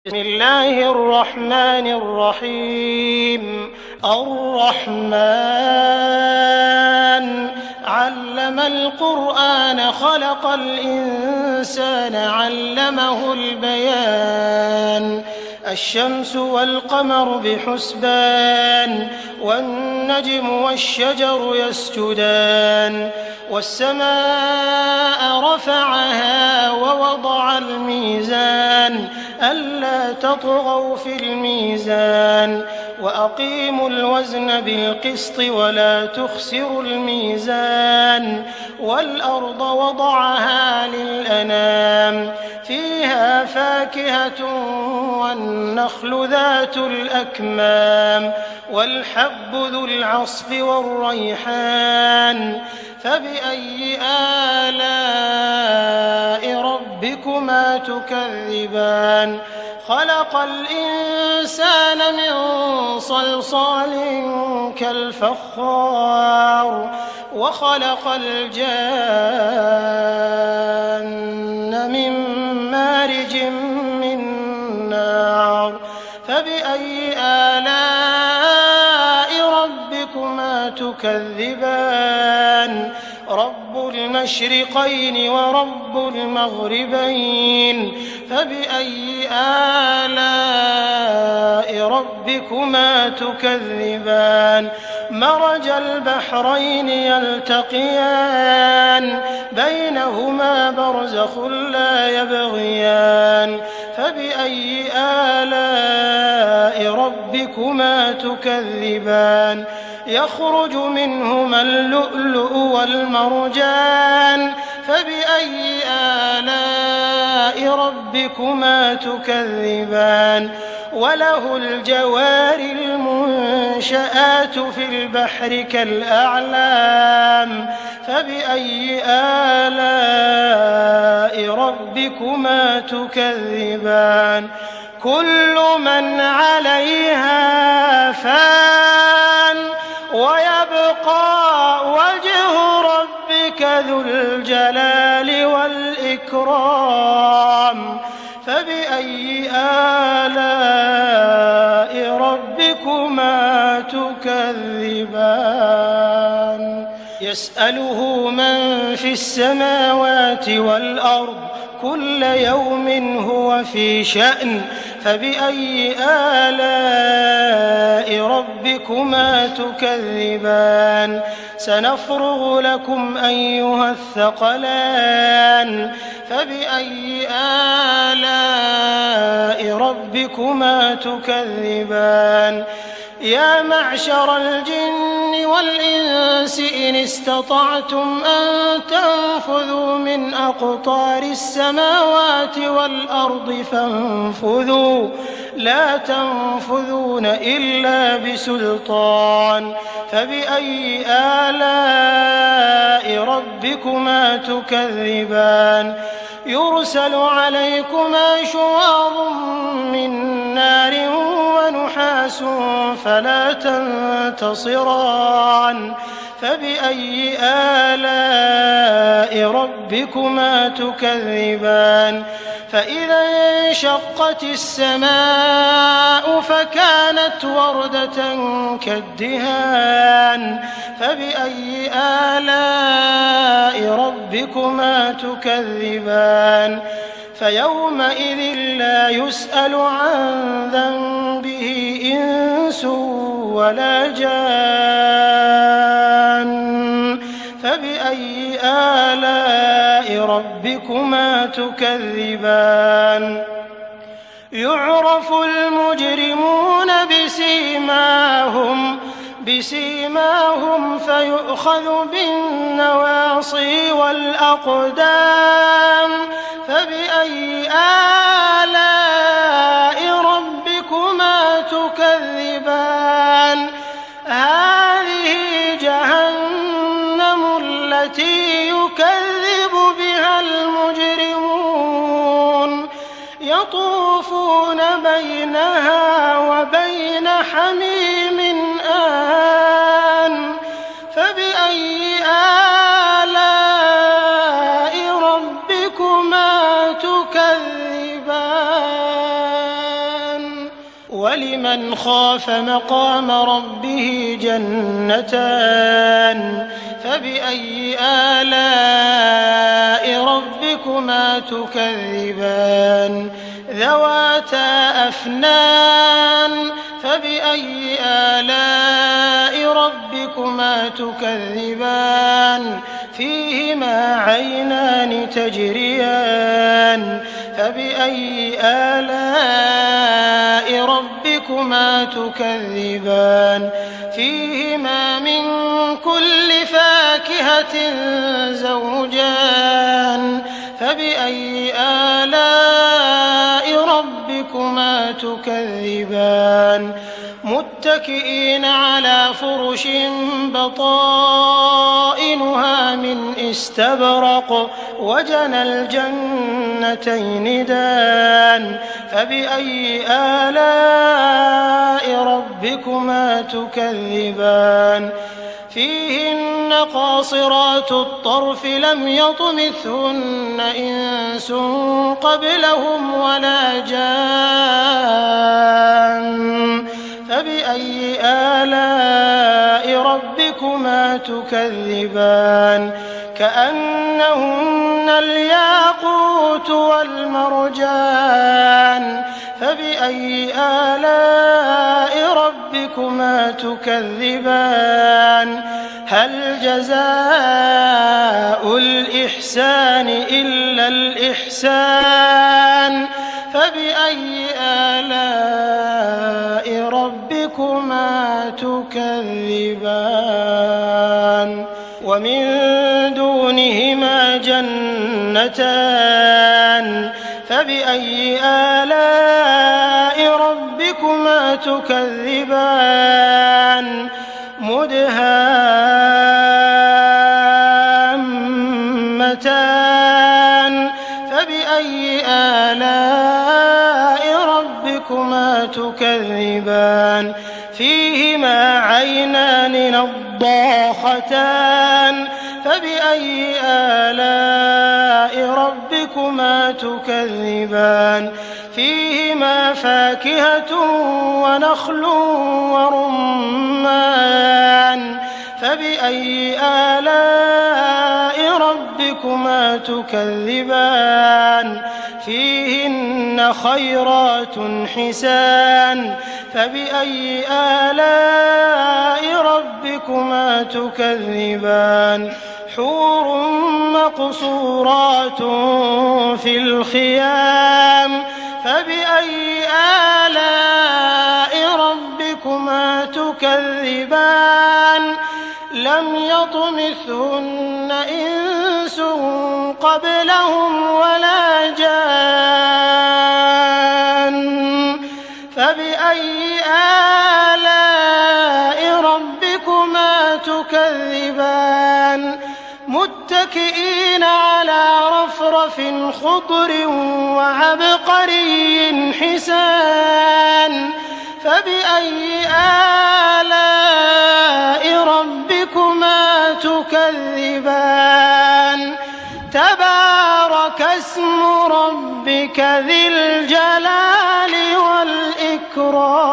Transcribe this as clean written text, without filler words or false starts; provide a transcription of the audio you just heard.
بسم الله الرحمن الرحيم الرحمن علم القرآن خلق الإنسان علمه البيان الشمس والقمر بحسبان والنجم والشجر يسجدان والسماء رفعها ووضع الميزان ألا تطغوا في الميزان وأقيموا الوزن بالقسط ولا تخسروا الميزان والأرض وضعها للأنام فيها فاكهة والنخل ذات الأكمام والحب ذو العصف والريحان فبأي آلاء ربكما تكذبان خلق الإنسان من صلصال كالفخار وخلق الجان من مارج من نار فبأي آلاء ربكما تكذبان رب المشرقين ورب المغربين فبأي آلاء ربكما تكذبان مرج البحرين يلتقيان بينهما برزخ لا يبغيان فبأي آلاء ربكما تكذبان يخرج منهما اللؤلؤ والمرجان فبأي آلاء ربكما تكذبان وله الجوار المنشآت في البحر كالأعلام فبأي آلاء ربكما تكذبان كل من عليها فان ويبقى وجه ربك ذو الجلال والإكرام فبأي آلاء ربكما تكذبان يسأله من في السماوات والأرض كل يوم هو في شأن فبأي آلاء ربكما تكذبان سنفرغ لكم أيها الثقلان فبأي آلاء ربكما تكذبان يا معشر الجن والإنس إن استطعتم أن تنفذوا من أقطار السماوات والأرض فانفذوا لا تنفذون إلا بسلطان فبأي آلاء ربكما تكذبان يرسل عليكما شواظ من نار ونحاس فلا تنتصران فبأي آلاء ربكما تكذبان فإذا انشقت السماء فكانت وردة كالدهان فبأي آلاء ربكما تكذبان فيومئذ لا يسأل عن ذنبه إنس ولا جان فبأي آلاء ربكما تكذبان يعرف المجرمون بسيماهم فيؤخذ بالنواصي والأقدام فبأي آلاء ربكما تكذبان هذه جهنم التي يكذب بها المجرمون يطوفون بينها وبين حميم آن فبأي آلاء ربكما ولمن خاف مقام ربه جنتان فبأي آلاء ربكما تكذبان ذواتا أفنان فبأي آلاء ربكما تكذبان فيهما عينان تجريان فبأي آلاء ربكما تكذبان فيهما من كل فاكهة زوجان فبأي آلاء ربكما تكذبان متكئين على فرش بطائنها من استبرق وجنى الجنتين دان فبأي آلاء ربكما تكذبان فيهن قاصرات الطرف لم يطمثهن إنس قبلهم ولا جان فبأي آلاء ربكما تكذبان كأنهن الياقوت والمرجان فبأي آلاء ربكما تكذبان هل جزاء الإحسان إلا الإحسان فبأي آلاء ربكما تكذبان ومن دونهما جنتان فبأي آلاء ربكما تكذبان مدهامتان فبأي آلاء ربكما تكذبان فيهما عينان نضاختان فبأي آلاء ربكما تكذبان فيهما فاكهة ونخل ورمان فبأي آلاء ربكما تكذبان فيهن خيرات حسان فبأي آلاء ربكما تكذبان حور مقصورات في الخيام فبأي آلاء ربكما تكذبان لم يطمثهن إنس قبلهم ولا جان فبأي آلاء ربكما تكذبان متكئين على رفرف خضر وعبقري حسان فبأي آلاء ربكما تكذبان تبارك اسم ربك ذي الجلال والإكرام